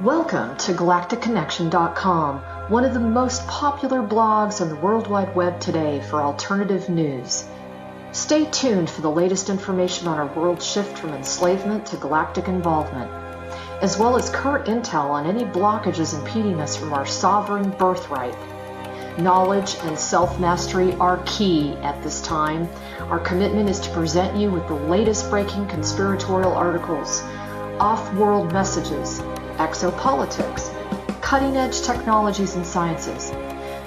Welcome to GalacticConnection.com, one of the most popular blogs on the World Wide Web today for alternative news. Stay tuned for the latest information on our world shift from enslavement to galactic involvement, as well as current intel on any blockages impeding us from our sovereign birthright. Knowledge and self-mastery are key at this time. Our commitment is to present you with the latest breaking conspiratorial articles, off-world messages, exopolitics, cutting-edge technologies and sciences,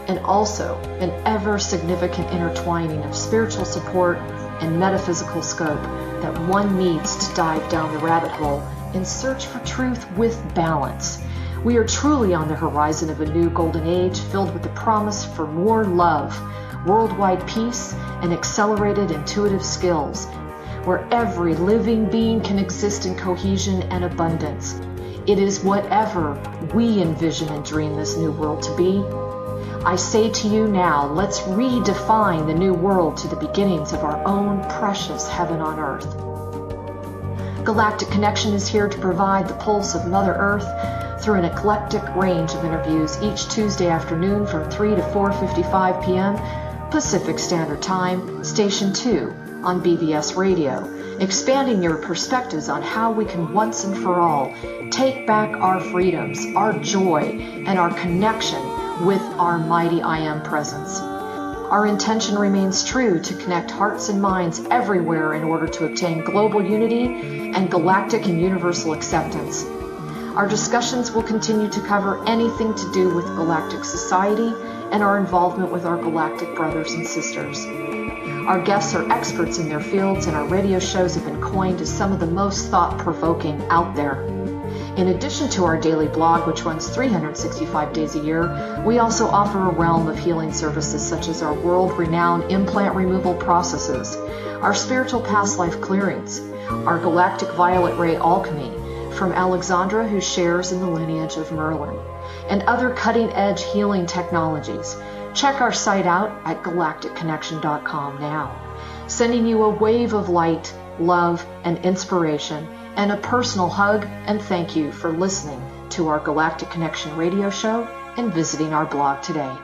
and also an ever-significant intertwining of spiritual support and metaphysical scope that one needs to dive down the rabbit hole in search for truth with balance. We are truly on the horizon of a new golden age filled with the promise for more love, worldwide peace, and accelerated intuitive skills, where every living being can exist in cohesion and abundance. It is whatever we envision and dream this new world to be. I say to you now, let's redefine the new world to the beginnings of our own precious heaven on earth. Galactic Connection is here to provide the pulse of Mother Earth through an eclectic range of interviews each Tuesday afternoon from 3 to 4:55 p.m. Pacific Standard Time, Station 2 on BVS Radio, expanding your perspectives on how we can once and for all take back our freedoms, our joy, and our connection with our mighty I Am presence. Our intention remains true to connect hearts and minds everywhere in order to obtain global unity and galactic and universal acceptance. Our discussions will continue to cover anything to do with galactic society and our involvement with our galactic brothers and sisters. Our guests are experts in their fields, and our radio shows have been coined as some of the most thought-provoking out there. In addition to our daily blog, which runs 365 days a year, we also offer a realm of healing services such as our world-renowned implant removal processes, our spiritual past life clearings, our galactic violet ray alchemy from Alexandra, who shares in the lineage of Merlin, and other cutting-edge healing technologies. Check our site out at GalacticConnection.com now, sending you a wave of light, love, and inspiration, and a personal hug and thank you for listening to our Galactic Connection radio show and visiting our blog today.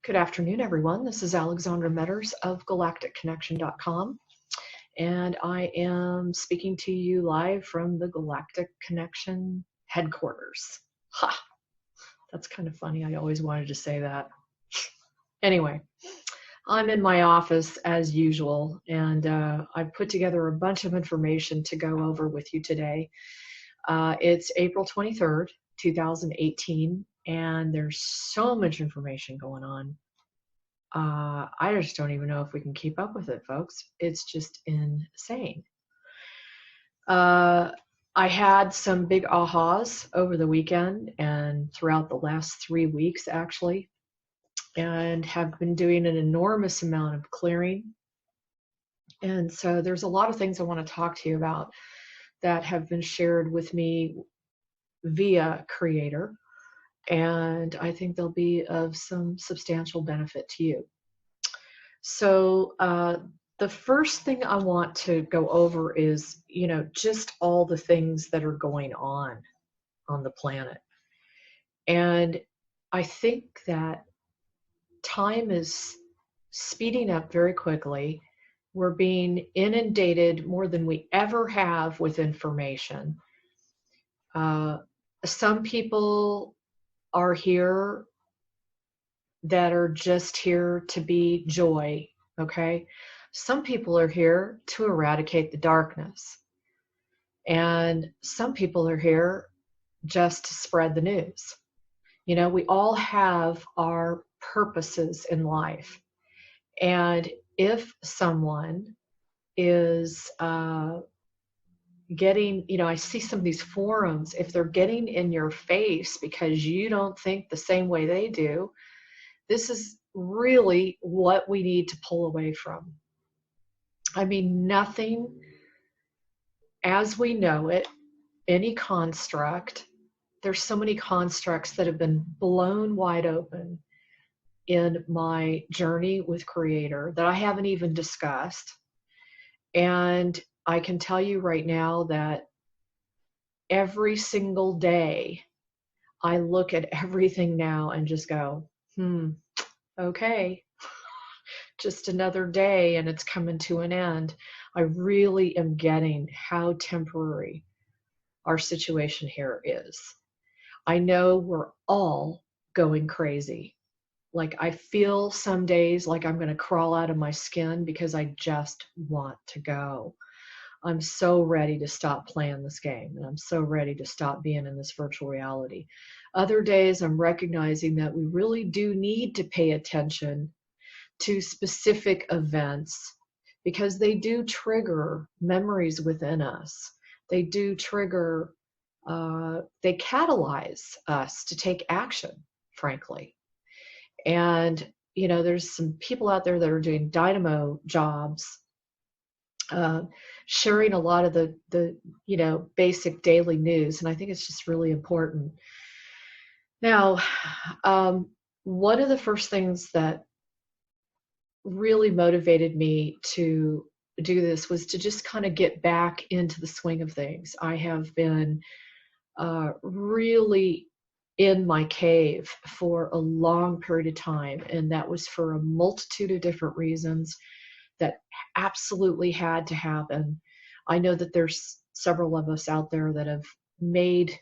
Good afternoon, everyone. This is Alexandra Metters of GalacticConnection.com. And I am speaking to you live from the Galactic Connection headquarters. Ha! That's kind of funny. I always wanted to say that. Anyway, I'm in my office as usual, and I've put together a bunch of information to go over with you today. It's April 23rd, 2018, and there's so much information going on. I just don't even know if we can keep up with it, folks. It's just insane. I had some big ahas over the weekend and throughout the last 3 weeks, actually, and have been doing an enormous amount of clearing. And so there's a lot of things I want to talk to you about that have been shared with me via Creator. And I think they'll be of some substantial benefit to you. So the first thing I want to go over is, just all the things that are going on the planet. And I think that time is speeding up very quickly. We're being inundated more than we ever have with information. Some people are here that are just here to be joy, okay? Some people are here to eradicate the darkness. And some people are here just to spread the news. We all have our purposes in life. And if someone is getting, I see some of these forums, if they're getting in your face because you don't think the same way they do, this is really what we need to pull away from. I mean, nothing as we know it, any construct, there's so many constructs that have been blown wide open in my journey with Creator that I haven't even discussed. And I can tell you right now that every single day I look at everything now and just go, okay, just another day and it's coming to an end. I really am getting how temporary our situation here is. I know we're all going crazy. Like, I feel some days like I'm going to crawl out of my skin because I just want to go. I'm so ready to stop playing this game, and I'm so ready to stop being in this virtual reality. Other days I'm recognizing that we really do need to pay attention to specific events because they do trigger memories within us. They do trigger, they catalyze us to take action, frankly. And, you know, there's some people out there that are doing dynamo jobs, sharing a lot of the you know, basic daily news. And I think it's just really important. Now, one of the first things that really motivated me to do this was to just kind of get back into the swing of things. I have been really in my cave for a long period of time, and that was for a multitude of different reasons that absolutely had to happen. I know that there's several of us out there that have made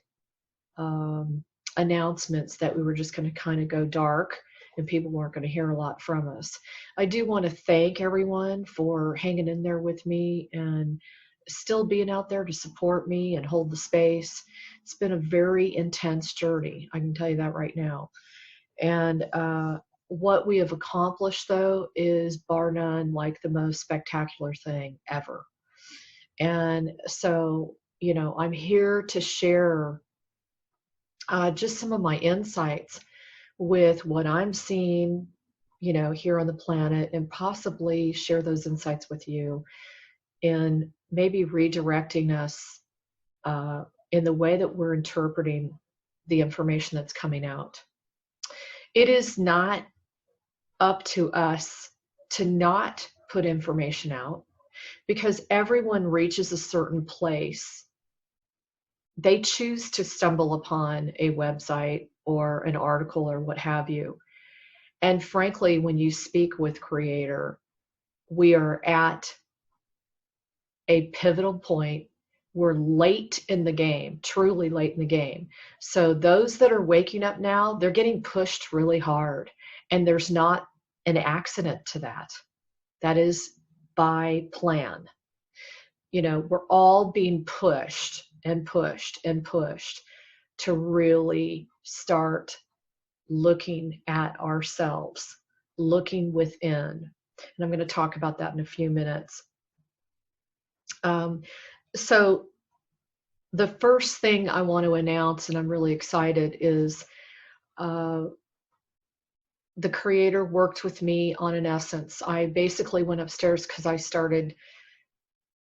announcements that we were just going to kind of go dark and people weren't going to hear a lot from us. I do want to thank everyone for hanging in there with me and still being out there to support me and hold the space. It's been a very intense journey, I can tell you that right now. And what we have accomplished, though, is bar none like the most spectacular thing ever. And so, you know, I'm here to share just some of my insights with what I'm seeing, you know, here on the planet, and possibly share those insights with you in maybe redirecting us in the way that we're interpreting the information that's coming out. It is not up to us to not put information out, because everyone reaches a certain place. They choose to stumble upon a website or an article or what have you. And frankly, when you speak with Creator, we are at a pivotal point. We're late in the game, truly late in the game. So those that are waking up now, they're getting pushed really hard. And there's not an accident to that. That is by plan. You know, we're all being pushed and pushed and pushed to really start looking at ourselves, looking within. And I'm going to talk about that in a few minutes. So the first thing I want to announce, and I'm really excited, is the Creator worked with me on an essence. I basically went upstairs because I started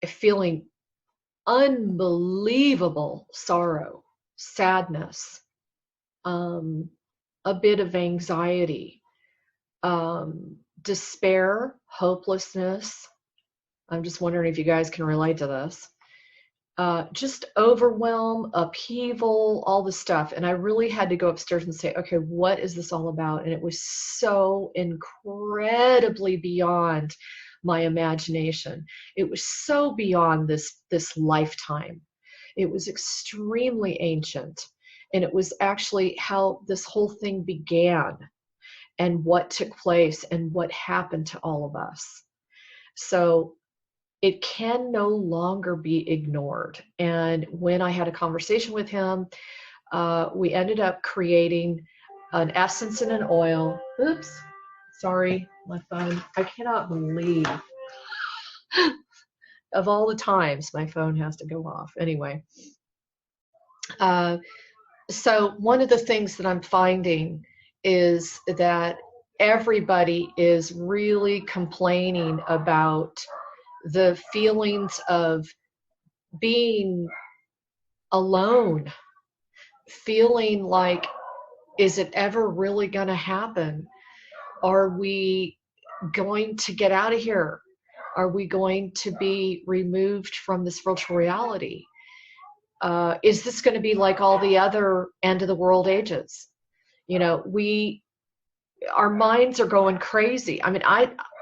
feeling unbelievable sorrow, sadness, a bit of anxiety, despair, hopelessness. I'm just wondering if you guys can relate to this. Just overwhelm, upheaval, all the stuff. And I really had to go upstairs and say, okay, what is this all about? And it was so incredibly beyond my imagination. It was so beyond this lifetime. It was extremely ancient. And it was actually how this whole thing began and what took place and what happened to all of us. So it can no longer be ignored. And when I had a conversation with him, we ended up creating an essence and an oil. Oops, sorry, my phone. I cannot believe of all the times my phone has to go off. Anyway, so one of the things that I'm finding is that everybody is really complaining about the feelings of being alone, feeling like, is it ever really going to happen? Are we going to get out of here? Are we going to be removed from this virtual reality? Is this going to be like all the other end of the world ages? You know, our minds are going crazy. I mean,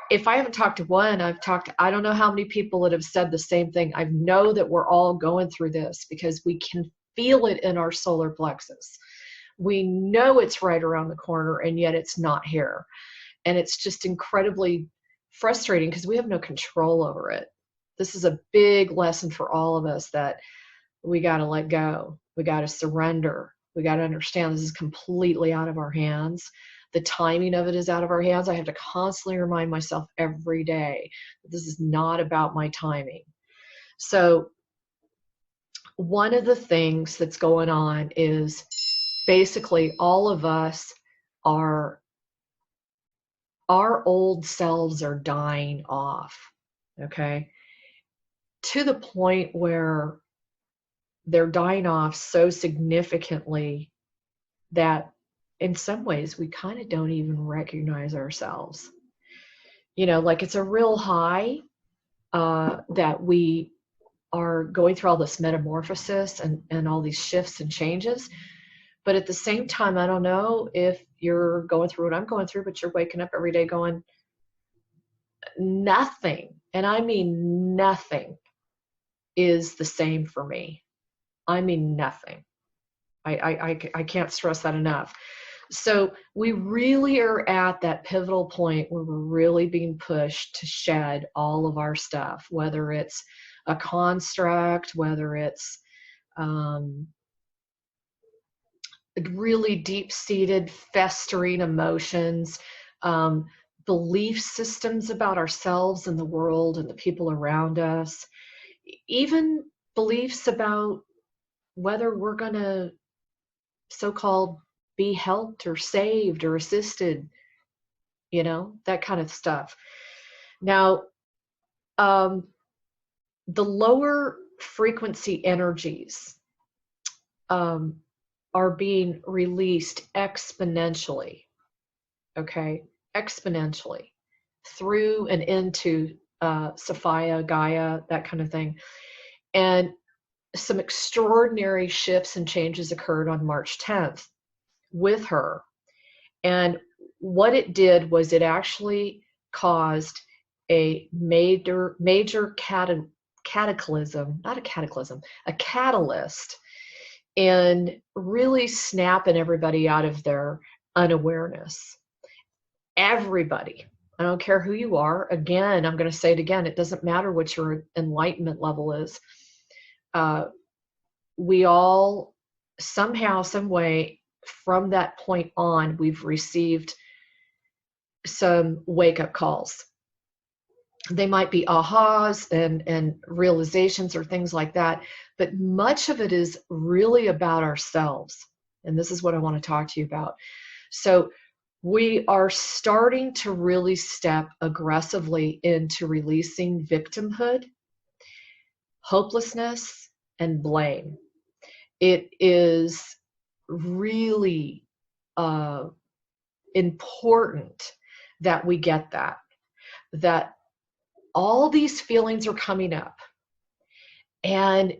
if I haven't talked to one, I don't know how many people that have said the same thing. I know that we're all going through this because we can feel it in our solar plexus. We know it's right around the corner, and yet it's not here. And it's just incredibly frustrating because we have no control over it. This is a big lesson for all of us, that we got to let go. We got to surrender. We got to understand this is completely out of our hands. The timing of it is out of our hands. I have to constantly remind myself every day that this is not about my timing. So one of the things that's going on is basically all of us our old selves are dying off, okay? To the point where they're dying off so significantly that in some ways we kind of don't even recognize ourselves. You know, like it's a real high that we are going through all this metamorphosis and all these shifts and changes. But at the same time, I don't know if you're going through what I'm going through, but you're waking up every day going, nothing, and I mean nothing, is the same for me. I mean nothing. I can't stress that enough. So we really are at that pivotal point where we're really being pushed to shed all of our stuff, whether it's a construct, whether it's really deep-seated, festering emotions, belief systems about ourselves and the world and the people around us, even beliefs about whether we're going to so-called be helped or saved or assisted, you know, that kind of stuff. Now, the lower frequency energies are being released exponentially, okay? Exponentially through and into Sophia, Gaia, that kind of thing. And some extraordinary shifts and changes occurred on March 10th with her. And what it did was it actually caused a major cataclysm, not a cataclysm, a catalyst, and really snapping everybody out of their unawareness. Everybody. I don't care who you are. Again, I'm going to say it again. It doesn't matter what your enlightenment level is. We all, somehow, some way, from that point on, we've received some wake-up calls. They might be ahas and realizations or things like that, but much of it is really about ourselves. And this is what I want to talk to you about. So we are starting to really step aggressively into releasing victimhood, hopelessness, and blame. It is really important that we get that all these feelings are coming up, and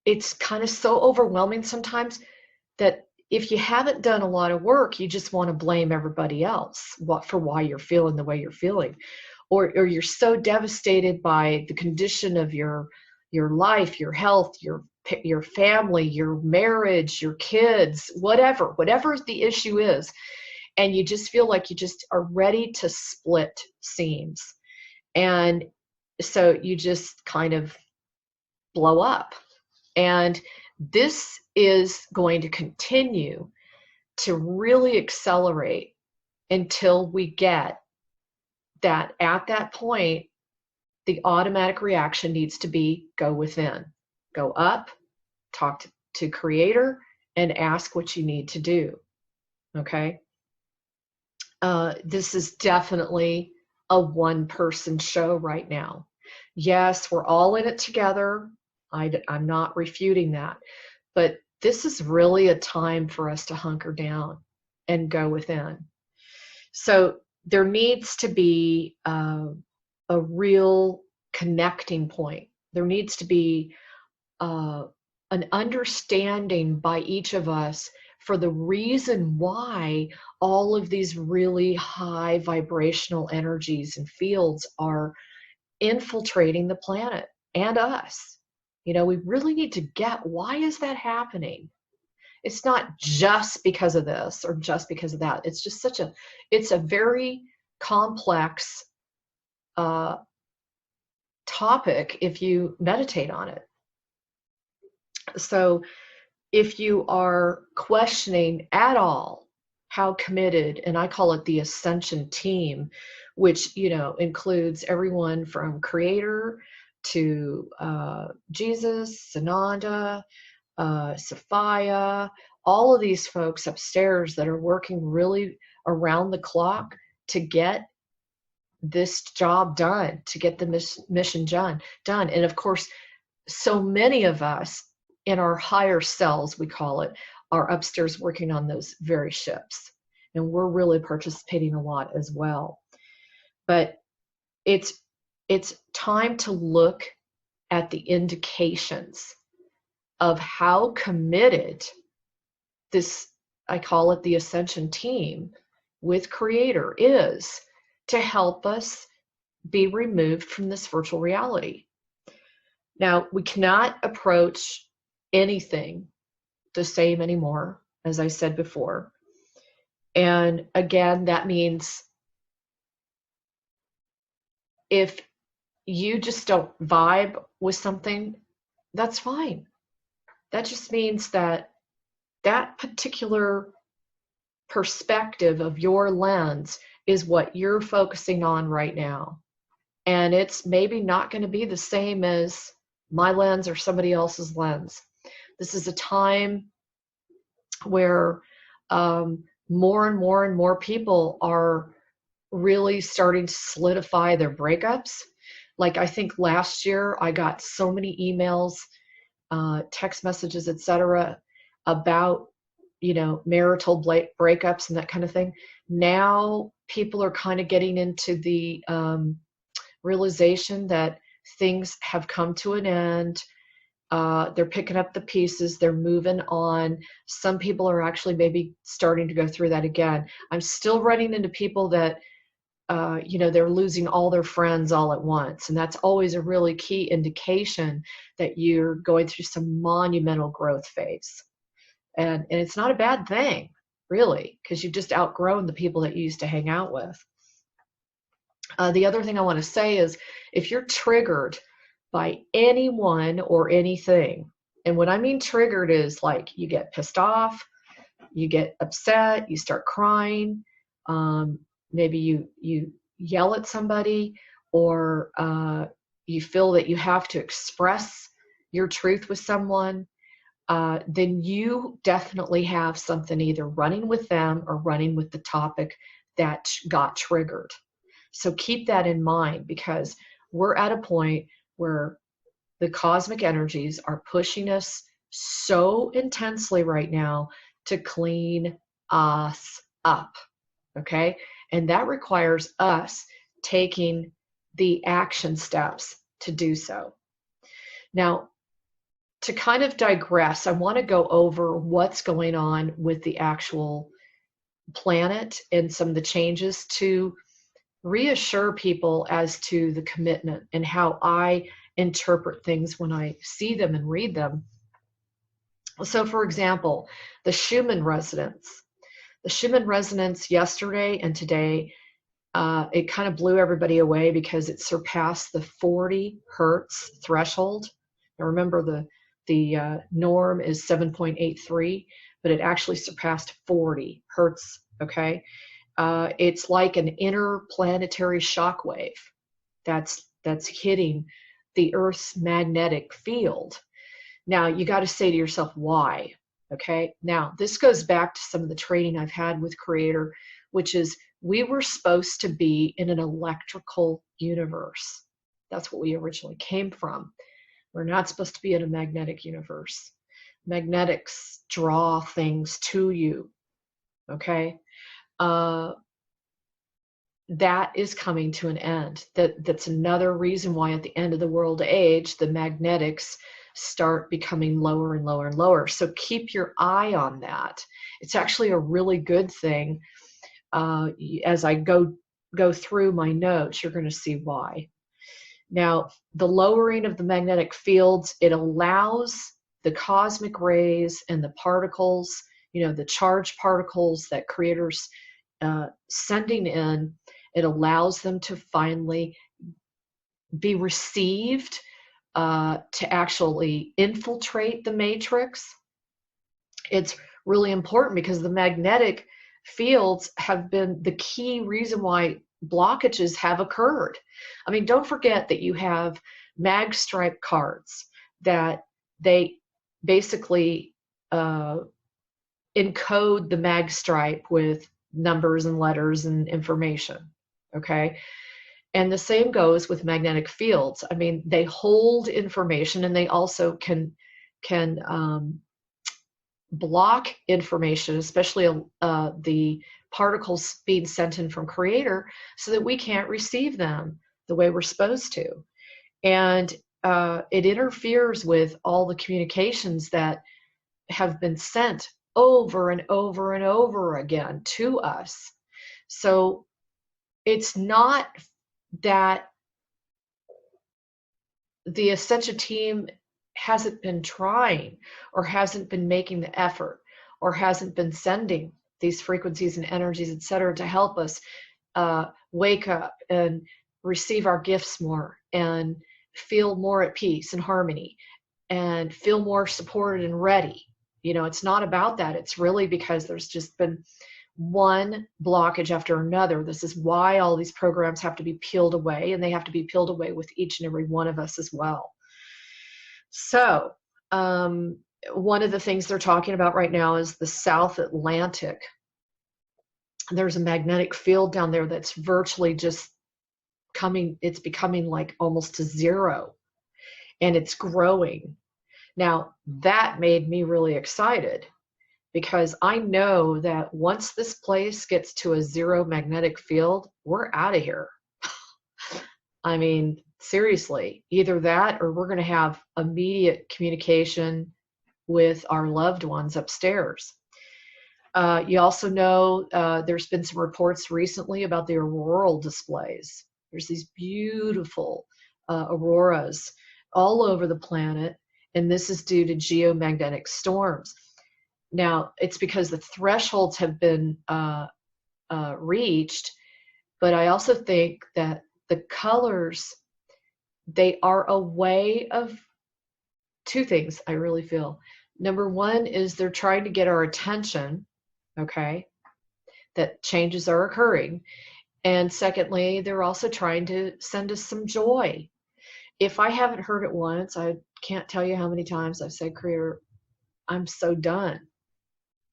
it's kind of so overwhelming sometimes that if you haven't done a lot of work, you just want to blame everybody else for why you're feeling the way you're feeling, or you're so devastated by the condition of your life, your health, your family, your marriage, your kids, whatever the issue is, and you just feel like you just are ready to split seams. And so you just kind of blow up. And this is going to continue to really accelerate until we get that at that point, the automatic reaction needs to be go within, go up, talk to Creator, and ask what you need to do. Okay? This is definitely a one-person show right now. Yes, we're all in it together. I'm not refuting that. But this is really a time for us to hunker down and go within. So there needs to be a real connecting point. There needs to be an understanding by each of us for the reason why all of these really high vibrational energies and fields are infiltrating the planet and us. You know, we really need to get, why is that happening? It's not just because of this or just because of that. It's just it's a very complex topic if you meditate on it. So if you are questioning at all how committed, and I call it the Ascension Team, which, you know, includes everyone from Creator to Jesus, Sananda, Sophia, all of these folks upstairs that are working really around the clock to get this job done, to get the mission done. And of course, so many of us in our higher selves, we call it, are upstairs working on those very ships. And we're really participating a lot as well. But it's time to look at the indications of how committed this, I call it the Ascension Team with Creator, is to help us be removed from this virtual reality. Now, we cannot approach anything the same anymore, as I said before. And again, that means if you just don't vibe with something, that's fine. That just means that that particular perspective of your lens is what you're focusing on right now. And it's maybe not going to be the same as my lens or somebody else's lens. This is a time where more and more and more people are really starting to solidify their breakups. Like, I think last year I got so many emails, text messages, etc., about, you know, marital breakups and that kind of thing. Now people are kind of getting into the realization that things have come to an end. They're picking up the pieces, they're moving on. Some people are actually maybe starting to go through that again. I'm still running into people that, you know, they're losing all their friends all at once. And that's always a really key indication that you're going through some monumental growth phase. And it's not a bad thing, really, because you've just outgrown the people that you used to hang out with. The other thing I want to say is, if you're triggered by anyone or anything, and what I mean triggered is like you get pissed off, you get upset, you start crying, maybe you yell at somebody, or you feel that you have to express your truth with someone, then you definitely have something either running with them or running with the topic that got triggered. So keep that in mind, because we're at a point where the cosmic energies are pushing us so intensely right now to clean us up, okay? And that requires us taking the action steps to do so. Now, to kind of digress, I want to go over what's going on with the actual planet and some of the changes to reassure people as to the commitment and how I interpret things when I see them and read them. So, for example, the Schumann Resonance. The Schumann Resonance yesterday and today, it kind of blew everybody away because it surpassed the 40 hertz threshold. Now remember, the norm is 7.83, but it actually surpassed 40 hertz, okay? It's like an interplanetary shock wave that's hitting the Earth's magnetic field. Now, you got to say to yourself, why? Okay, now this goes back to some of the training I've had with Creator, which is we were supposed to be in an electrical universe. That's what we originally came from. We're not supposed to be in a magnetic universe. Magnetics draw things to you, okay? that is coming to an end. That's another reason why at the end of the world age, the magnetics start becoming lower and lower and lower. So keep your eye on that. It's actually a really good thing. As I go through my notes, you're going to see why. Now, the lowering of the magnetic fields, it allows the cosmic rays and the particles, the charged particles that creators sending in, it allows them to finally be received, to actually infiltrate the matrix. It's really important because the magnetic fields have been the key reason why blockages have occurred. I mean, don't forget that you have mag stripe cards that they basically encode the mag stripe with numbers and letters and information, okay? And the same goes with magnetic fields. I mean, they hold information, and they also can block information, especially the particles being sent in from creator, so that we can't receive them the way we're supposed to. And it interferes with all the communications that have been sent over and over and over again to us. So it's not that the Ascension Team hasn't been trying, or hasn't been making the effort, or hasn't been sending these frequencies and energies, etc., to help us wake up and receive our gifts more, and feel more at peace and harmony, and feel more supported and ready. It's not about that. It's really because there's just been one blockage after another. This is why all these programs have to be peeled away, and they have to be peeled away with each and every one of us as well. So one of the things they're talking about right now is the South Atlantic. There's a magnetic field down there that's virtually just it's becoming like almost to zero, and it's growing. Now, that made me really excited, because I know that once this place gets to a zero magnetic field, we're out of here. I mean, seriously, either that, or we're going to have immediate communication with our loved ones upstairs. You also know there's been some reports recently about the auroral displays. There's these beautiful auroras all over the planet, and this is due to geomagnetic storms. Now, it's because the thresholds have been reached, but I also think that the colors, they are a way of two things, I really feel. Number one is they're trying to get our attention, okay, that changes are occurring. And secondly, they're also trying to send us some joy. If I haven't heard it once, I can't tell you how many times I've said, Creator, I'm so done.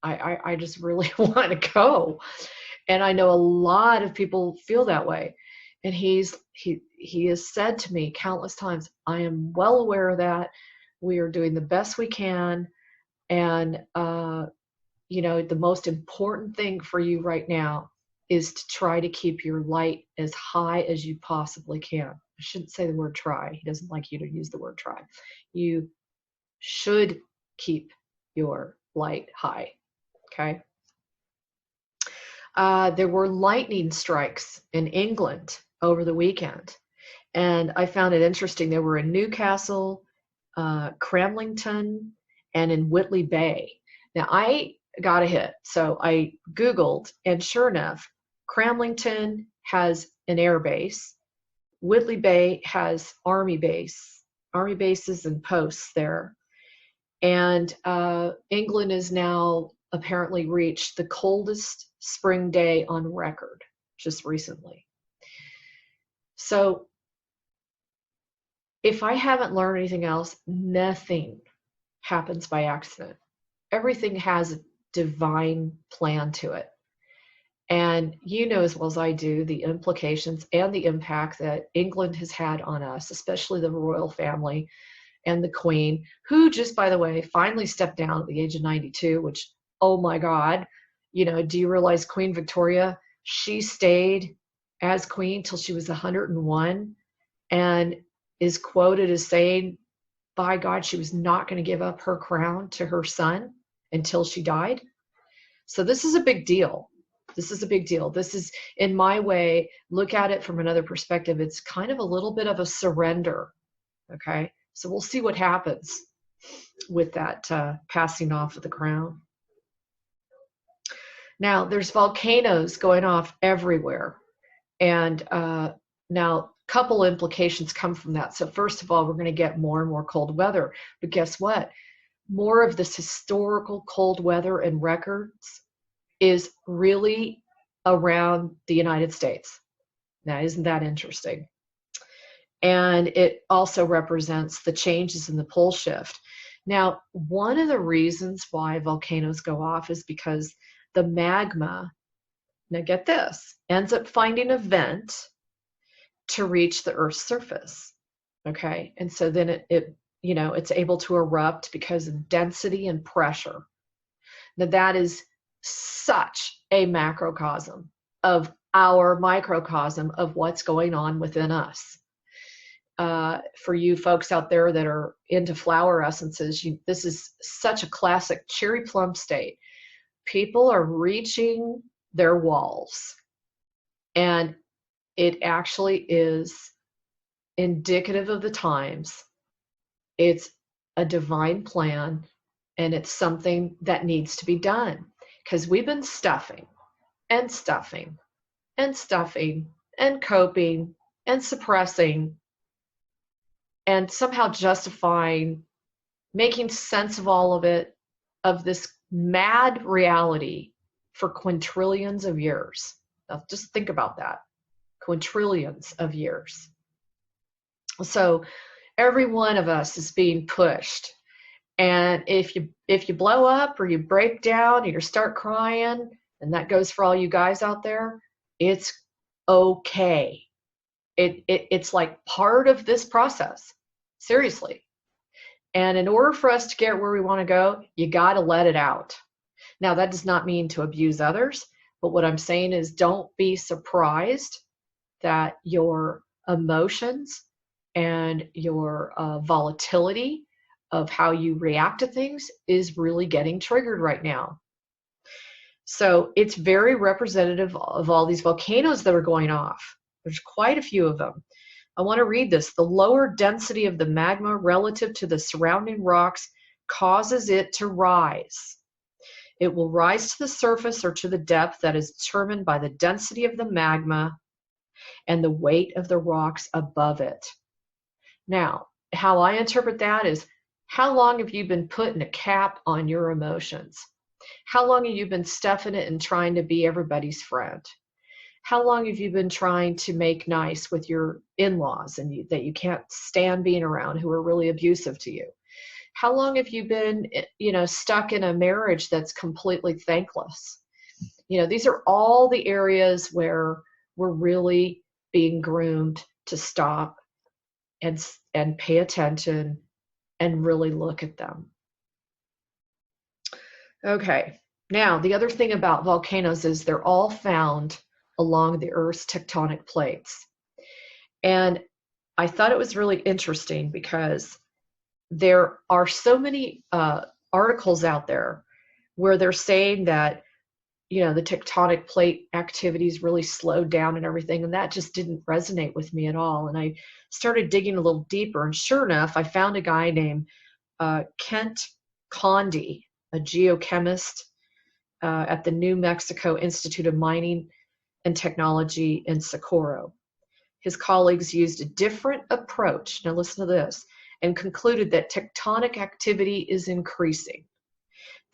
I just really want to go. And I know a lot of people feel that way. And he has said to me countless times, I am well aware of that. We are doing the best we can. And, the most important thing for you right now is to try to keep your light as high as you possibly can. I shouldn't say the word try. He doesn't like you to use the word try. You should keep your light high. Okay. There were lightning strikes in England over the weekend, and I found it interesting. They were in Newcastle, Cramlington, and in Whitley Bay. Now, I got a hit, so I Googled, and sure enough, Cramlington has an air base. Whitley Bay has army bases and posts there. And England has now apparently reached the coldest spring day on record just recently. So if I haven't learned anything else, nothing happens by accident. Everything has a divine plan to it. And you know as well as I do the implications and the impact that England has had on us, especially the royal family and the Queen, who just, by the way, finally stepped down at the age of 92, which, oh my God, do you realize Queen Victoria, she stayed as queen till she was 101, and is quoted as saying, by God, she was not going to give up her crown to her son until she died. So this is a big deal. This is a big deal. This is, in my way, look at it from another perspective. It's kind of a little bit of a surrender. Okay. So we'll see what happens with that passing off of the crown. Now, there's volcanoes going off everywhere. And now a couple implications come from that. So first of all, we're going to get more and more cold weather. But guess what? More of this historical cold weather and records is really around the United States. Now, isn't that interesting? And it also represents the changes in the pole shift. Now, one of the reasons why volcanoes go off is because the magma, now get this, ends up finding a vent to reach the Earth's surface. Okay, and so then it's able to erupt because of density and pressure. Now that is such a macrocosm of our microcosm of what's going on within us. For you folks out there that are into flower essences, this is such a classic cherry plum state. People are reaching their walls, and it actually is indicative of the times. It's a divine plan, and it's something that needs to be done, because we've been stuffing and stuffing and stuffing and coping and suppressing and somehow justifying, making sense of all of it, of this mad reality for quintillions of years. Now just think about that. Quintillions of years. So every one of us is being pushed. And if you blow up or you break down or you start crying, and that goes for all you guys out there, it's okay. It's like part of this process. Seriously. And in order for us to get where we want to go, you got to let it out. Now, that does not mean to abuse others, but what I'm saying is don't be surprised that your emotions and your volatility of how you react to things is really getting triggered right now. So it's very representative of all these volcanoes that are going off. There's quite a few of them. I want to read this. The lower density of the magma relative to the surrounding rocks causes it to rise. It will rise to the surface or to the depth that is determined by the density of the magma and the weight of the rocks above it. Now, how I interpret that is, how long have you been putting a cap on your emotions? How long have you been stuffing it and trying to be everybody's friend? How long have you been trying to make nice with your in-laws and that you can't stand being around, who are really abusive to you? How long have you been, stuck in a marriage that's completely thankless? These are all the areas where we're really being groomed to stop and pay attention and really look at them. Okay, now the other thing about volcanoes is they're all found along the Earth's tectonic plates. And I thought it was really interesting because there are so many articles out there where they're saying that, the tectonic plate activities really slowed down and everything, and that just didn't resonate with me at all. And I started digging a little deeper, and sure enough, I found a guy named Cant, a geochemist at the New Mexico Institute of Mining and Technology in Socorro. His colleagues used a different approach, now listen to this, and concluded that tectonic activity is increasing.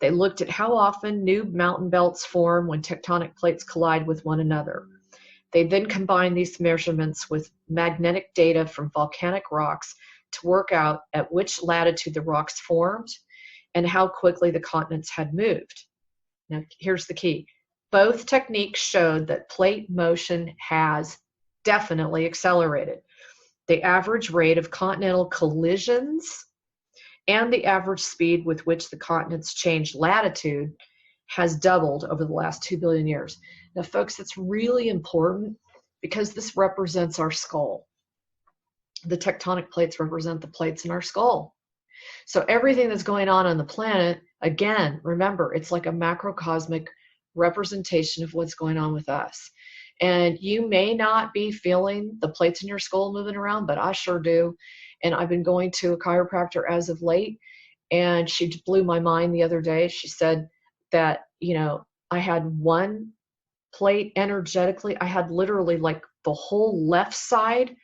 They looked at how often new mountain belts form when tectonic plates collide with one another. They then combined these measurements with magnetic data from volcanic rocks to work out at which latitude the rocks formed and how quickly the continents had moved. Now, here's the key. Both techniques showed that plate motion has definitely accelerated. The average rate of continental collisions and the average speed with which the continents change latitude has doubled over the last 2 billion years. Now, folks, it's really important because this represents our skull. The tectonic plates represent the plates in our skull. So everything that's going on the planet, again, remember, it's like a macrocosmic representation of what's going on with us. And you may not be feeling the plates in your skull moving around, but I sure do. And I've been going to a chiropractor as of late, and she blew my mind the other day. She said that, you know, I had one plate energetically. I had literally like the whole left side,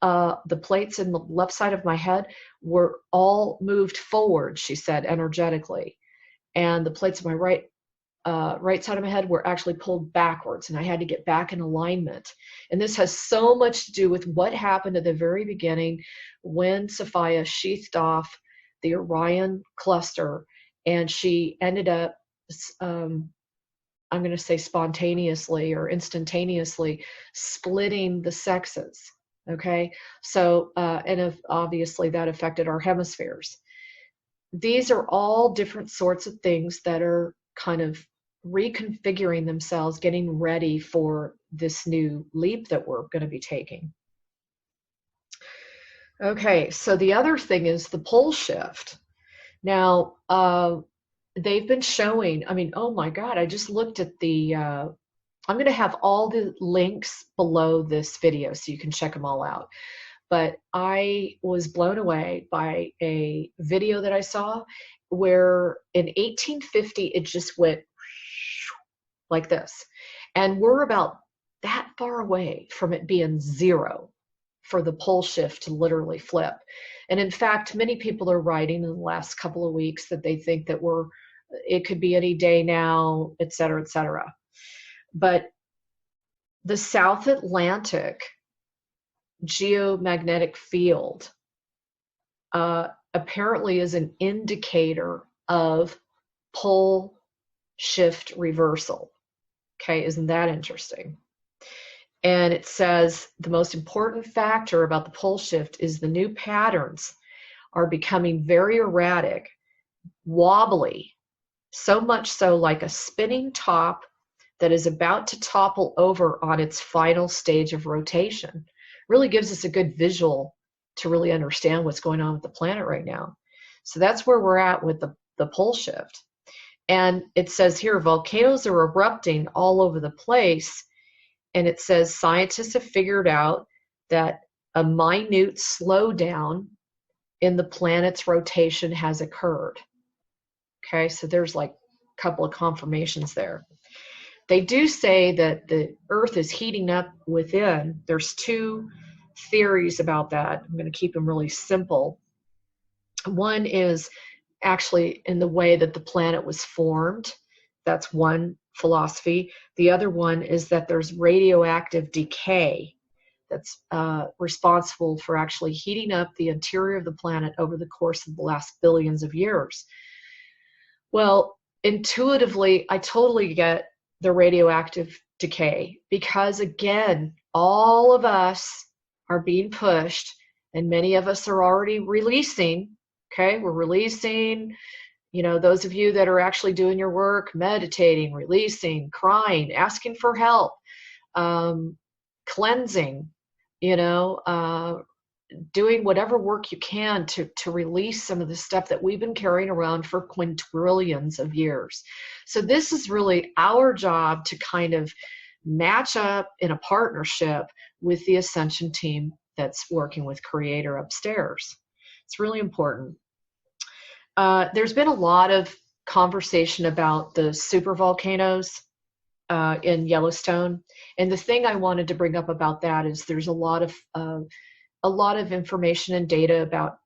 the plates in the left side of my head were all moved forward, she said, energetically. And the plates of my right side of my head were actually pulled backwards, and I had to get back in alignment. And this has so much to do with what happened at the very beginning when Sophia sheathed off the Orion cluster, and she ended up, I'm going to say spontaneously or instantaneously, splitting the sexes. Okay, so and obviously that affected our hemispheres. These are all different sorts of things that are kind of reconfiguring themselves, getting ready for this new leap that we're going to be taking. Okay, so the other thing is the pole shift. Now, they've been showing, I mean, oh my God, I just looked at the, I'm going to have all the links below this video so you can check them all out. But I was blown away by a video that I saw where in 1850 it just went like this. And we're about that far away from it being zero for the pole shift to literally flip. And in fact, many people are writing in the last couple of weeks that they think that it could be any day now, et cetera, et cetera. But the South Atlantic geomagnetic field apparently is an indicator of pole shift reversal. Okay, isn't that interesting? And it says the most important factor about the pole shift is the new patterns are becoming very erratic, wobbly, so much so like a spinning top that is about to topple over on its final stage of rotation. Really gives us a good visual to really understand what's going on with the planet right now. So that's where we're at with the pole shift. And it says here, volcanoes are erupting all over the place. And it says scientists have figured out that a minute slowdown in the planet's rotation has occurred. Okay, so there's like a couple of confirmations there. They do say that the Earth is heating up within. There's two theories about that. I'm going to keep them really simple. One is actually in the way that the planet was formed. That's one philosophy. The other one is that there's radioactive decay that's responsible for actually heating up the interior of the planet over the course of the last billions of years. Well, intuitively, I totally get the radioactive decay because, again, all of us are being pushed, and many of us are already releasing. Okay, we're releasing. You know, those of you that are actually doing your work, meditating, releasing, crying, asking for help, cleansing, you know, doing whatever work you can to release some of the stuff that we've been carrying around for quintillions of years. So this is really our job to kind of match up in a partnership with the Ascension team that's working with Creator upstairs. It's really important. There's been a lot of conversation about the supervolcanoes in Yellowstone. And the thing I wanted to bring up about that is there's a lot of information and data about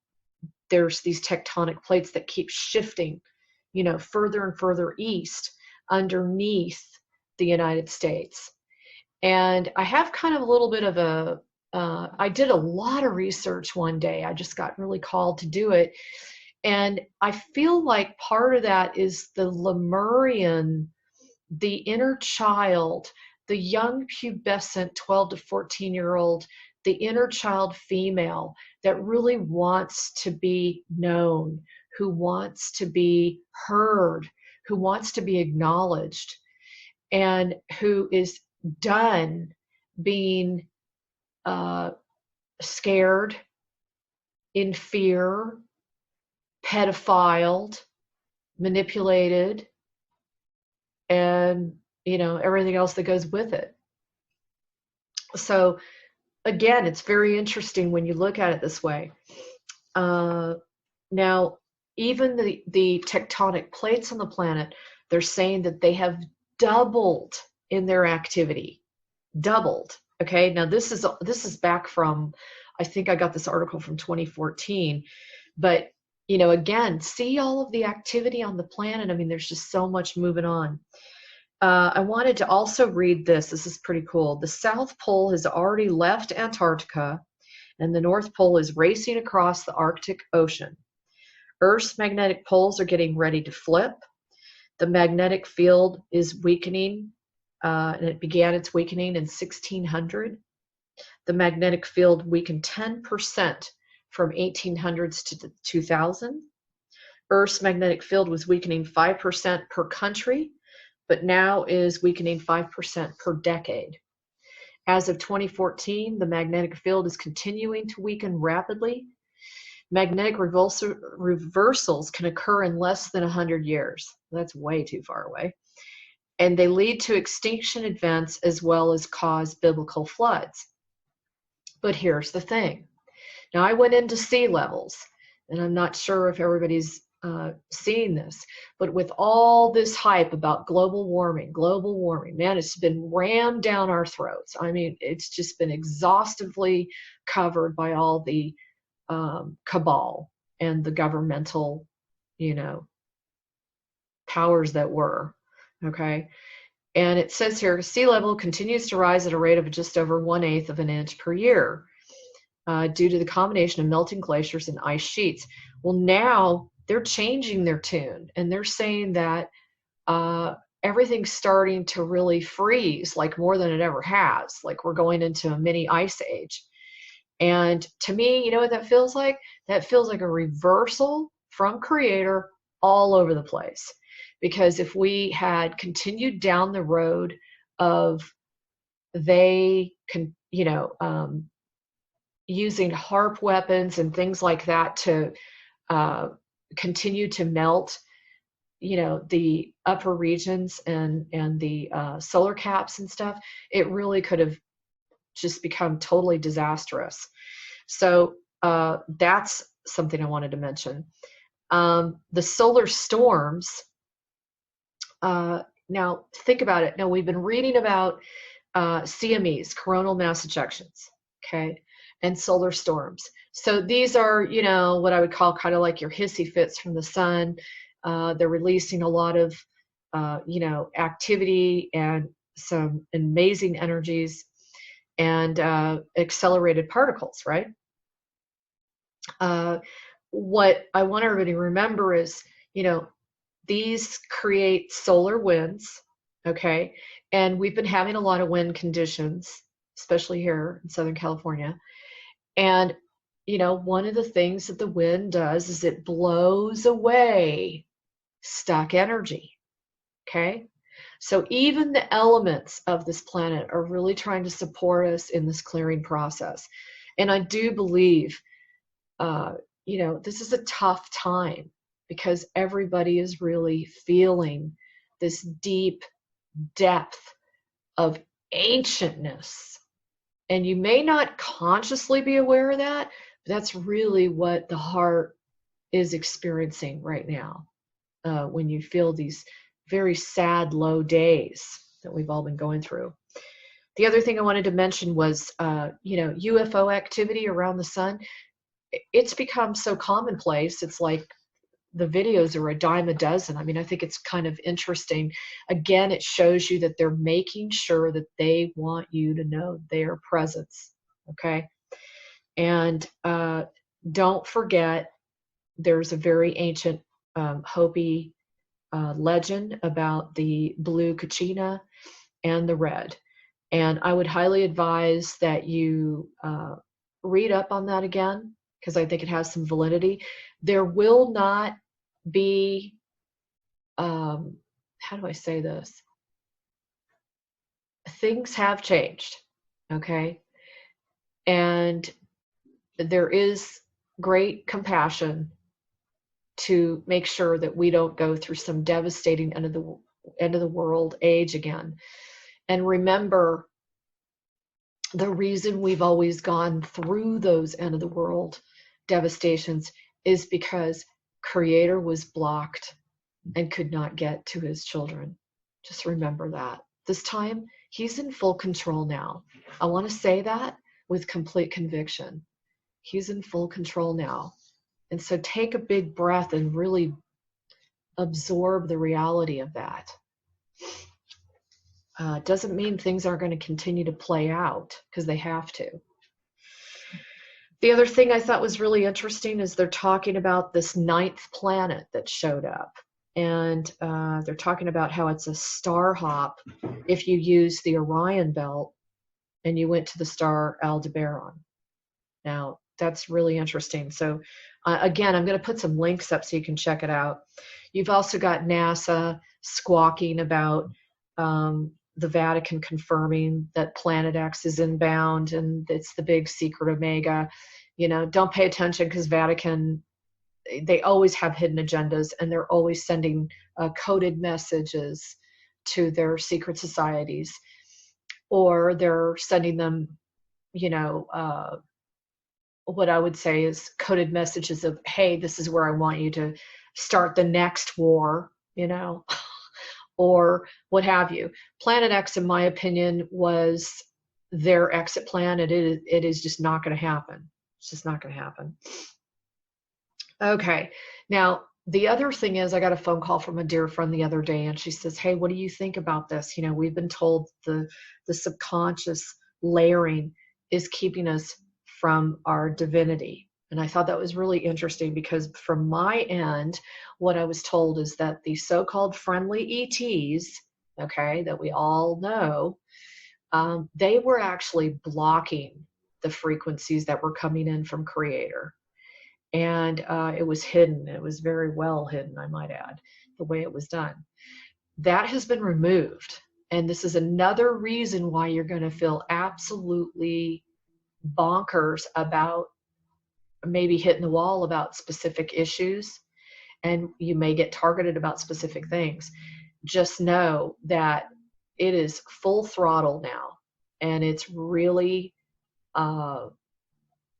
there's these tectonic plates that keep shifting, you know, further and further east underneath the United States. And I have kind of a little bit of I did a lot of research one day. I just got really called to do it. And I feel like part of that is the Lemurian, the inner child, the young pubescent 12 to 14-year-old, the inner child female that really wants to be known, who wants to be heard, who wants to be acknowledged, and who is done being scared, in fear, pedophiled, manipulated, and everything else that goes with it. So again, it's very interesting when you look at it this way. Now, even the tectonic plates on the planet, they're saying that they have doubled in their activity. Doubled. Okay, now this is back from, I think I got this article from 2014, but again, see all of the activity on the planet. I mean, there's just so much moving on. I wanted to also read this. This is pretty cool. The South Pole has already left Antarctica, and the North Pole is racing across the Arctic Ocean. Earth's magnetic poles are getting ready to flip. The magnetic field is weakening, and it began its weakening in 1600. The magnetic field weakened 10% from 1800s to 2000. Earth's magnetic field was weakening 5% per country, but now is weakening 5% per decade. As of 2014, the magnetic field is continuing to weaken rapidly. Magnetic reversals can occur in less than 100 years. That's way too far away. And they lead to extinction events as well as cause biblical floods. But here's the thing. Now, I went into sea levels, and I'm not sure if everybody's seeing this, but with all this hype about global warming, man, it's been rammed down our throats. I mean, it's just been exhaustively covered by all the cabal and the governmental, powers that were, okay? And it says here, sea level continues to rise at a rate of just over 1/8 of an inch per year due to the combination of melting glaciers and ice sheets. Well, now they're changing their tune, and they're saying that everything's starting to really freeze, like more than it ever has. Like we're going into a mini ice age. And to me, you know what that feels like? That feels like a reversal from Creator all over the place. Because if we had continued down the road of using HARP weapons and things like that to continue to melt, the upper regions and the solar caps and stuff, it really could have just become totally disastrous. So that's something I wanted to mention. The solar storms, now think about it. Now we've been reading about CMEs, coronal mass ejections, okay, and solar storms. So these are, what I would call kind of like your hissy fits from the sun. They're releasing a lot of, activity and some amazing energies and accelerated particles, right? What I want everybody to remember is, these create solar winds, okay? And we've been having a lot of wind conditions, especially here in Southern California. And, one of the things that the wind does is it blows away stuck energy, okay? So even the elements of this planet are really trying to support us in this clearing process. And I do believe, this is a tough time because everybody is really feeling this deep depth of ancientness. And you may not consciously be aware of that, but that's really what the heart is experiencing right now when you feel these very sad, low days that we've all been going through. The other thing I wanted to mention was, UFO activity around the sun. It's become so commonplace. It's like the videos are a dime a dozen. I mean, I think it's kind of interesting. Again, it shows you that they're making sure that they want you to know their presence, okay? And don't forget, there's a very ancient Hopi legend about the blue kachina and the red. And I would highly advise that you read up on that again, because I think it has some validity. There will not be, how do I say this? Things have changed, okay? And there is great compassion to make sure that we don't go through some devastating end of the world age again. And remember, the reason we've always gone through those end of the world devastations is because Creator was blocked and could not get to his children. Just remember that. This time, he's in full control now. I want to say that with complete conviction. He's in full control now. And so take a big breath and really absorb the reality of that. Doesn't mean things aren't going to continue to play out, because they have to. The other thing I thought was really interesting is they're talking about this 9th planet that showed up. And they're talking about how it's a star hop if you use the Orion belt and you went to the star Aldebaran. Now, that's really interesting. So again, I'm going to put some links up so you can check it out. You've also got NASA squawking about the Vatican confirming that Planet X is inbound and it's the big secret Omega. You know, don't pay attention, because Vatican, they always have hidden agendas, and they're always sending coded messages to their secret societies, or they're sending them, you know, what I would say is coded messages of, hey, this is where I want you to start the next war, you know, or what have you. Planet X, in my opinion, was their exit plan. It is just not going to happen. It's just not going to happen. Okay. Now, the other thing is, I got a phone call from a dear friend the other day, and she says, hey, what do you think about this? You know, we've been told the subconscious layering is keeping us from our divinity. And I thought that was really interesting, because from my end, what I was told is that the so-called friendly ETs, okay, that we all know, they were actually blocking the frequencies that were coming in from Creator. And it was hidden. It was very well hidden, I might add, the way it was done. That has been removed. And this is another reason why you're going to feel absolutely bonkers about maybe hitting the wall about specific issues, and you may get targeted about specific things. Just know that it is full throttle now, and it's really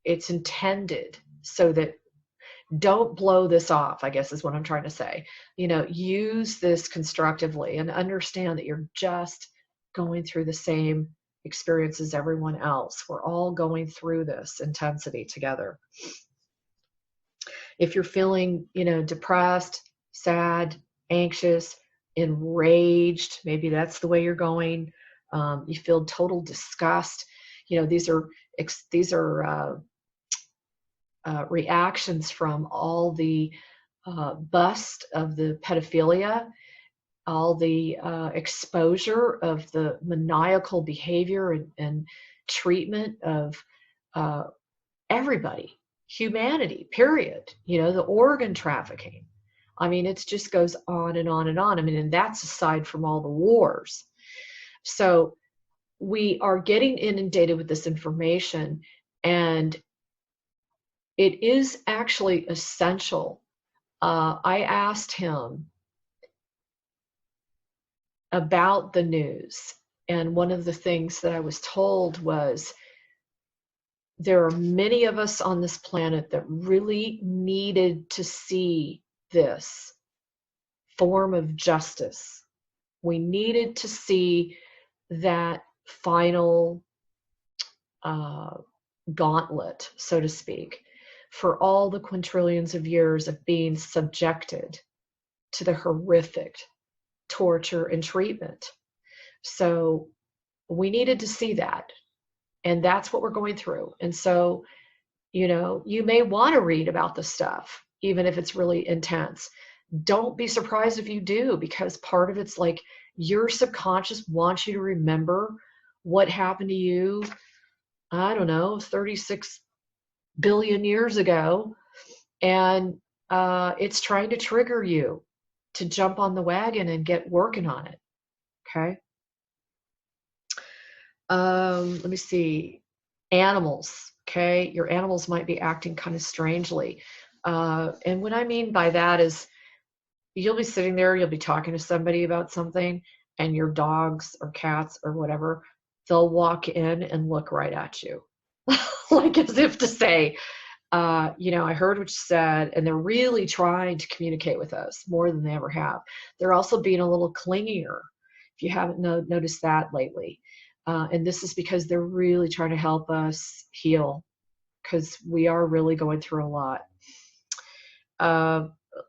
it's intended so that don't blow this off, I guess is what I'm trying to say. You know, use this constructively and understand that you're just going through the same experience as everyone else. We're all going through this intensity together. If you're feeling, you know, depressed, sad, anxious, enraged, maybe that's the way you're going. You feel total disgust. You know, these are reactions from all the bust of the pedophilia, all the exposure of the maniacal behavior and treatment of everybody, humanity, period. You know, the organ trafficking. I mean, it just goes on and on and on. I mean, and that's aside from all the wars. So we are getting inundated with this information, and it is actually essential. I asked him about the news, and one of the things that I was told was there are many of us on this planet that really needed to see this form of justice. We needed to see that final gauntlet, so to speak, for all the quintillions of years of being subjected to the horrific torture and treatment. So we needed to see that. And that's what we're going through. And so, you know, you may want to read about this stuff, even if it's really intense. Don't be surprised if you do, because part of it's like your subconscious wants you to remember what happened to you, I don't know, 36 billion years ago. And it's trying to trigger you to jump on the wagon and get working on it. Okay. Let me see. Animals, okay? Your animals might be acting kind of strangely. And what I mean by that is you'll be sitting there, you'll be talking to somebody about something, and your dogs or cats or whatever, they'll walk in and look right at you. Like as if to say, I heard what you said, and they're really trying to communicate with us more than they ever have. They're also being a little clingier, if you haven't noticed that lately. And this is because they're really trying to help us heal, because we are really going through a lot.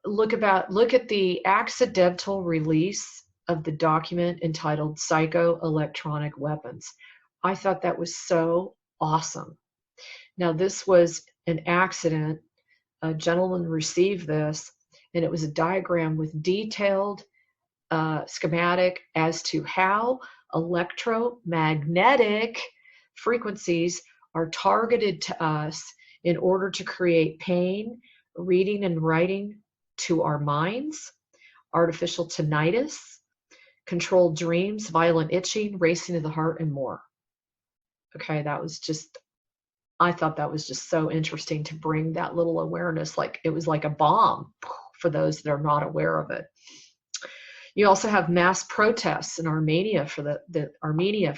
Look at the accidental release of the document entitled Psychoelectronic Weapons. I thought that was so awesome. Now, this was an accident. A gentleman received this, and it was a diagram with detailed schematic as to how electromagnetic frequencies are targeted to us in order to create pain, reading and writing to our minds, artificial tinnitus, controlled dreams, violent itching, racing of the heart, and more. Okay, I thought that was just so interesting to bring that little awareness, like it was like a bomb for those that are not aware of it. You also have mass protests in Armenia for the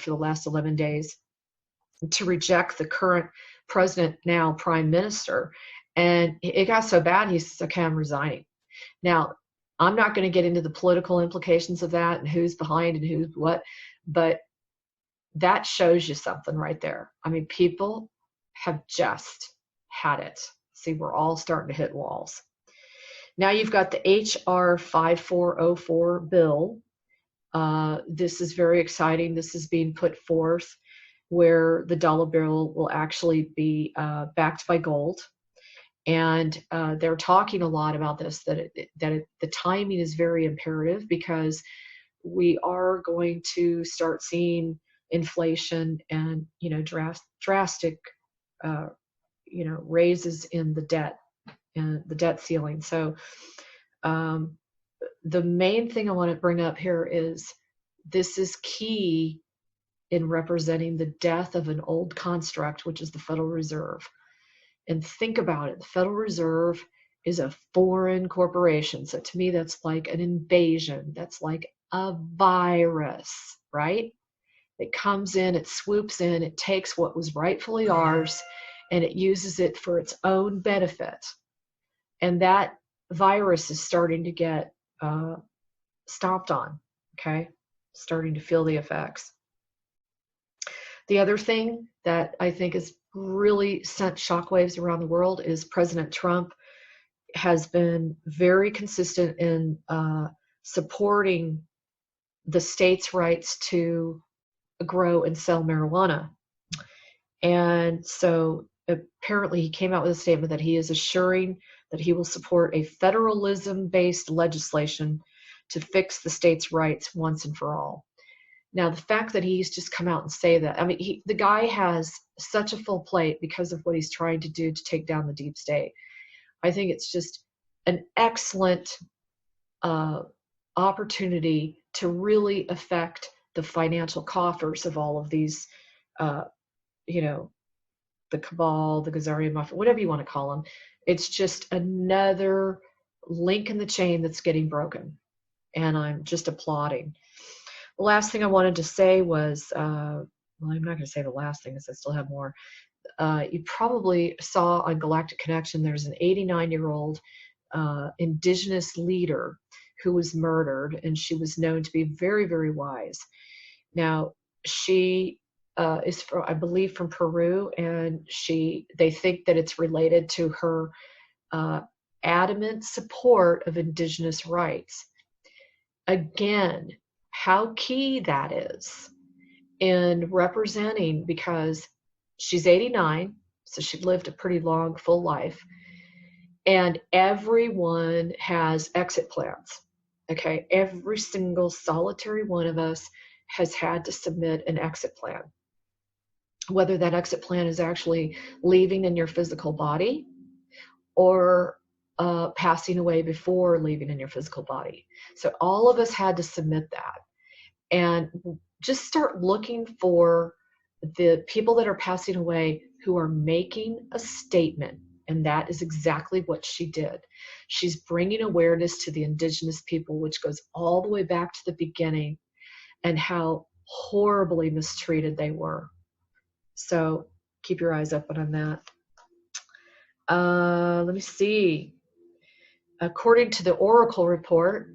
last 11 days to reject the current president, now prime minister. And it got so bad, he says, okay, I'm resigning. Now, I'm not going to get into the political implications of that and who's behind and who's what, but that shows you something right there. I mean, people have just had it. See, we're all starting to hit walls. Now you've got the HR 5404 bill. This is very exciting. This is being put forth where the dollar bill will actually be backed by gold. And they're talking a lot about this, that the timing is very imperative, because we are going to start seeing inflation and, drastic, raises in the debt and the debt ceiling. So the main thing I want to bring up here is this is key in representing the death of an old construct, which is the Federal Reserve. And think about it. The Federal Reserve is a foreign corporation. So to me, that's like an invasion. That's like a virus, right? It comes in, it swoops in, it takes what was rightfully ours, and it uses it for its own benefit. And that virus is starting to get stomped on, okay? Starting to feel the effects. The other thing that I think has really sent shockwaves around the world is President Trump has been very consistent in supporting the states' rights to grow and sell marijuana. And so apparently he came out with a statement that he is assuring that he will support a federalism-based legislation to fix the states' rights once and for all. Now, the fact that he's just come out and say that, I mean, the guy has such a full plate because of what he's trying to do to take down the deep state. I think it's just an excellent opportunity to really affect the financial coffers of all of these, the cabal, the Khazarian Mafia, whatever you want to call them. It's just another link in the chain that's getting broken. And I'm just applauding. The last thing I wanted to say was, I'm not going to say the last thing because I still have more. You probably saw on Galactic Connection, there's an 89-year-old indigenous leader who was murdered, and she was known to be very, very wise. Now, she is, I believe, from Peru, and they think that it's related to her adamant support of indigenous rights. Again, how key that is in representing, because she's 89, so she lived a pretty long, full life, and everyone has exit plans, okay? Every single solitary one of us has had to submit an exit plan, whether that exit plan is actually leaving in your physical body or passing away before leaving in your physical body. So all of us had to submit that. And just start looking for the people that are passing away who are making a statement, and that is exactly what she did. She's bringing awareness to the indigenous people, which goes all the way back to the beginning, and how horribly mistreated they were. So keep your eyes open on that. Let me see. According to the Oracle report,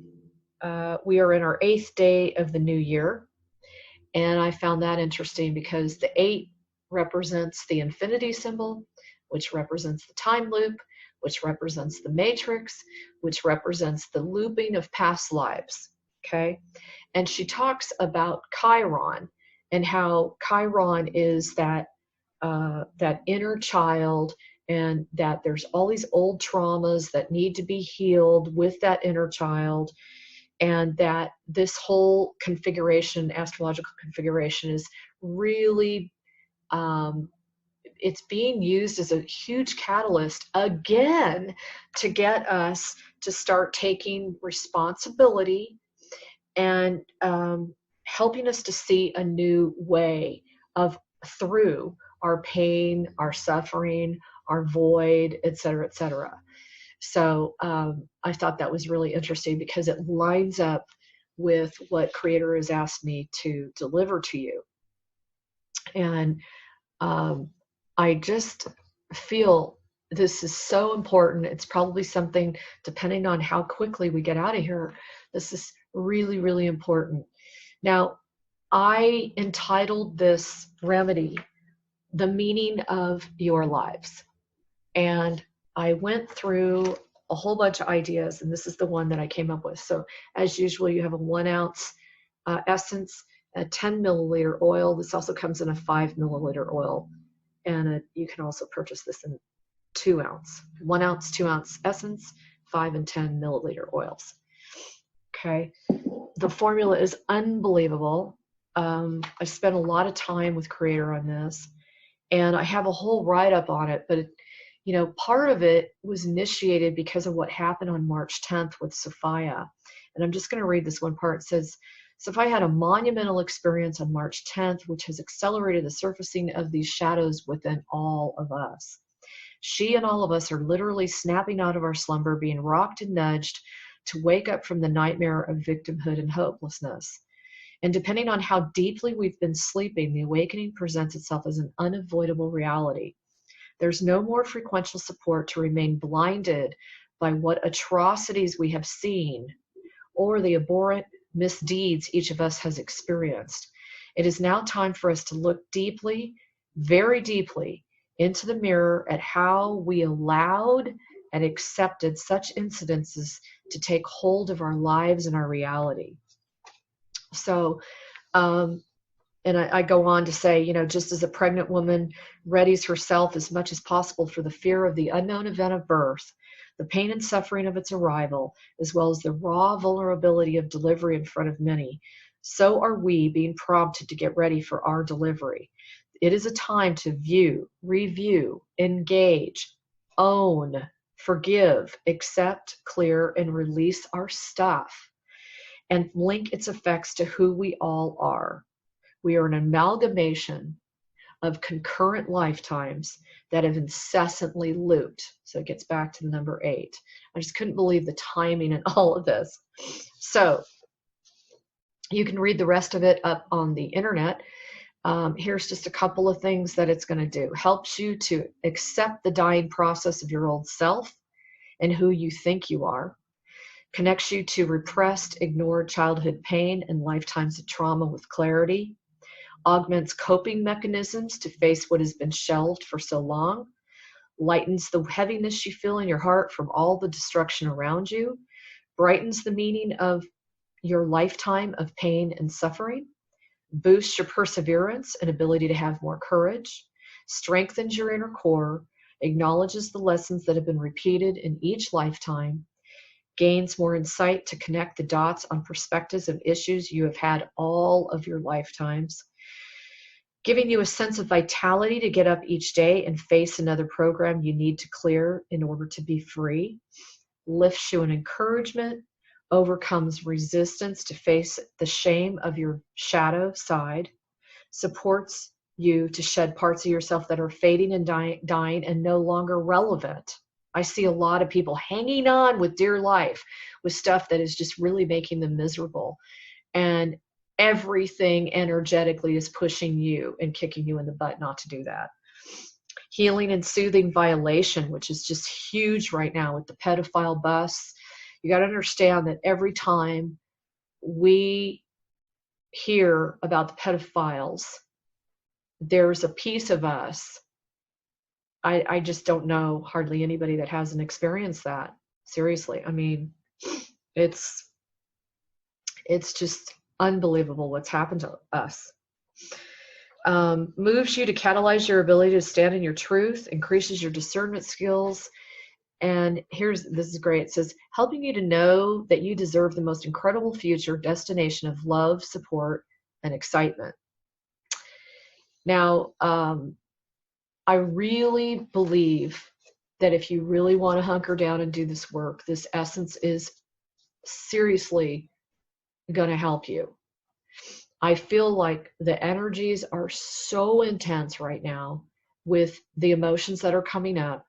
we are in our 8th day of the new year. And I found that interesting because the 8 represents the infinity symbol, which represents the time loop, which represents the matrix, which represents the looping of past lives. Okay. And she talks about Chiron and how Chiron is that inner child, and that there's all these old traumas that need to be healed with that inner child, and that this whole configuration, astrological configuration, is really, it's being used as a huge catalyst again to get us to start taking responsibility and helping us to see a new way of through our pain, our suffering, our void, et cetera, et cetera. So I thought that was really interesting because it lines up with what Creator has asked me to deliver to you. And I just feel this is so important. It's probably something, depending on how quickly we get out of here, this is really, really important. Now, I entitled this remedy, The Meaning of Your Lives. And I went through a whole bunch of ideas, and this is the one that I came up with. So as usual, you have a 1 ounce essence, a 10 milliliter oil. This also comes in a 5 milliliter oil. And you can also purchase this in 2 ounce, 1 ounce, 2 ounce essence, 5 and 10 milliliter oils. Okay. The formula is unbelievable. I spent a lot of time with Creator on this, and I have a whole write-up on it, but part of it was initiated because of what happened on March 10th with Sophia. And I'm just going to read this one part. It says, Sophia had a monumental experience on March 10th, which has accelerated the surfacing of these shadows within all of us. She and all of us are literally snapping out of our slumber, being rocked and nudged to wake up from the nightmare of victimhood and hopelessness. And depending on how deeply we've been sleeping, the awakening presents itself as an unavoidable reality. There's no more frequential support to remain blinded by what atrocities we have seen or the abhorrent misdeeds each of us has experienced. It is now time for us to look deeply, very deeply, into the mirror at how we allowed and accepted such incidences to take hold of our lives and our reality. So, and I go on to say, just as a pregnant woman readies herself as much as possible for the fear of the unknown event of birth, the pain and suffering of its arrival, as well as the raw vulnerability of delivery in front of many, so are we being prompted to get ready for our delivery. It is a time to view, review, engage, own, forgive, accept, clear, and release our stuff, and link its effects to who we all are. We are an amalgamation of concurrent lifetimes that have incessantly looped. So it gets back to the number 8. I just couldn't believe the timing in all of this. So you can read the rest of it up on the internet. Here's just a couple of things that it's going to do. Helps you to accept the dying process of your old self and who you think you are. Connects you to repressed, ignored childhood pain and lifetimes of trauma with clarity. Augments coping mechanisms to face what has been shelved for so long. Lightens the heaviness you feel in your heart from all the destruction around you. Brightens the meaning of your lifetime of pain and suffering. Boosts your perseverance and ability to have more courage. Strengthens your inner core. Acknowledges the lessons that have been repeated in each lifetime. Gains more insight to connect the dots on perspectives of issues you have had all of your lifetimes. Giving you a sense of vitality to get up each day and face another program you need to clear in order to be free. Lifts you in encouragement, overcomes resistance to face the shame of your shadow side, supports you to shed parts of yourself that are fading and dying and no longer relevant. I see a lot of people hanging on with dear life with stuff that is just really making them miserable. And everything energetically is pushing you and kicking you in the butt not to do that. Healing and soothing violation, which is just huge right now with the Paedophile Bus. You got to understand that every time we hear about the pedophiles, there's a piece of us. I just don't know hardly anybody that hasn't experienced that. Seriously. I mean, it's just unbelievable what's happened to us. Moves you to catalyze your ability to stand in your truth, increases your discernment skills. And this is great. It says, helping you to know that you deserve the most incredible future destination of love, support, and excitement. Now, I really believe that if you really want to hunker down and do this work, this essence is seriously going to help you. I feel like the energies are so intense right now with the emotions that are coming up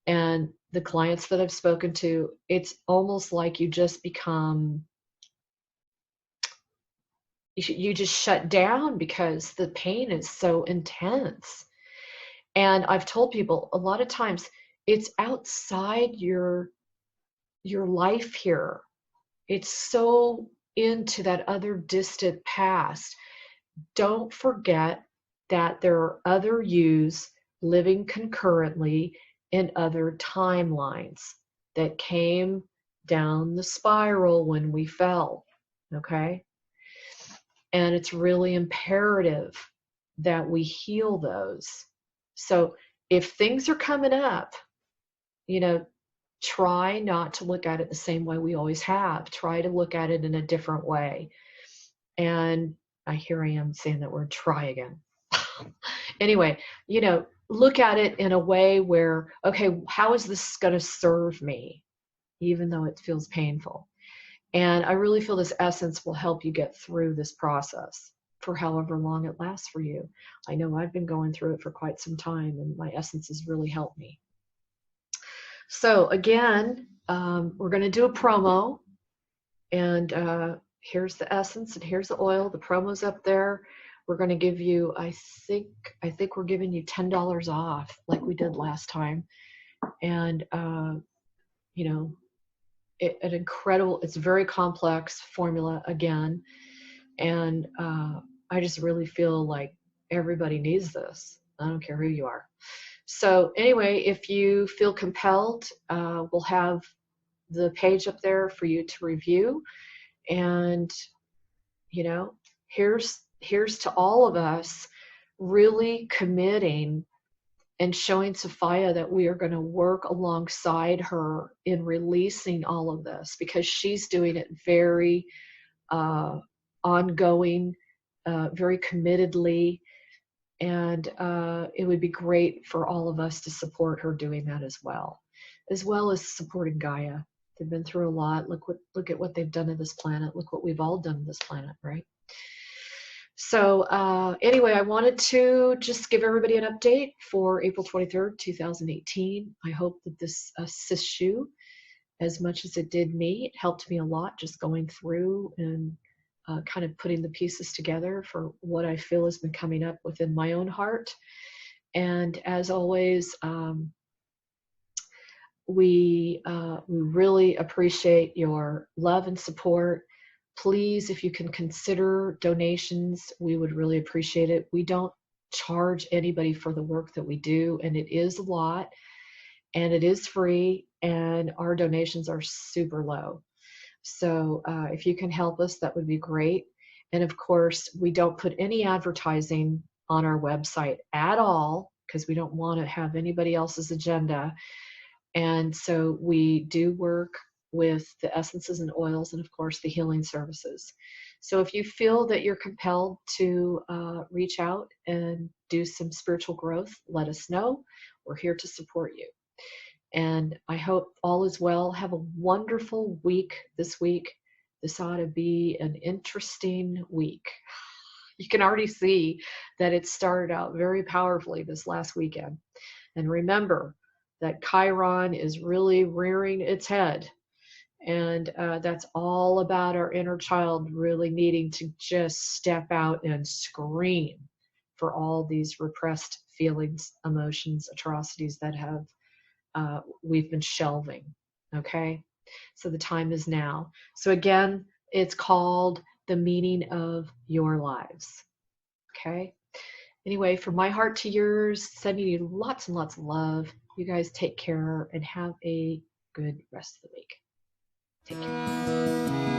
and the clients that I've spoken to. It's almost like you just become, you just shut down because the pain is so intense. And I've told people a lot of times it's outside your life here. It's so into that other distant past. Don't forget that there are other yous living concurrently in other timelines that came down the spiral when we fell, okay? And it's really imperative that we heal those. So if things are coming up, try not to look at it the same way we always have. Try to look at it in a different way. And here I am saying that word, try again. Anyway, look at it in a way where, okay, how is this going to serve me, even though it feels painful? And I really feel this essence will help you get through this process for however long it lasts for you. I know I've been going through it for quite some time, and my essence has really helped me. So again, we're going to do a promo, and here's the essence and here's the oil. The promo's up there. We're going to give you, I think we're giving you $10 off like we did last time. And, an incredible, it's a very complex formula again. And I just really feel like everybody needs this. I don't care who you are. So anyway, if you feel compelled, we'll have the page up there for you to review. And, here's to all of us really committing and showing Sophia that we are going to work alongside her in releasing all of this, because she's doing it very ongoing, very committedly. And it would be great for all of us to support her doing that as well as supporting Gaia. They've been through a lot. Look at what they've done to this planet. Look what we've all done to this planet, right? So anyway, I wanted to just give everybody an update for April 23rd, 2018. I hope that this assists you as much as it did me. It helped me a lot just going through and kind of putting the pieces together for what I feel has been coming up within my own heart. And as always, we really appreciate your love and support. Please, if you can consider donations, we would really appreciate it. We don't charge anybody for the work that we do, and it is a lot, and it is free, and our donations are super low. So if you can help us, that would be great. And of course, we don't put any advertising on our website at all, because we don't want to have anybody else's agenda. And so we do work with the essences and oils, and of course the healing services. So if you feel that you're compelled to reach out and do some spiritual growth, let us know. We're here to support you. And I hope all is well. Have a wonderful week this week. This ought to be an interesting week. You can already see that it started out very powerfully this last weekend. And remember that Chiron is really rearing its head. And that's all about our inner child really needing to just step out and scream for all these repressed feelings, emotions, atrocities that have we've been shelving. Okay, so the time is now. So again, it's called the meaning of your lives. Okay. Anyway, from my heart to yours, sending you lots and lots of love. You guys take care and have a good rest of the week. Take care.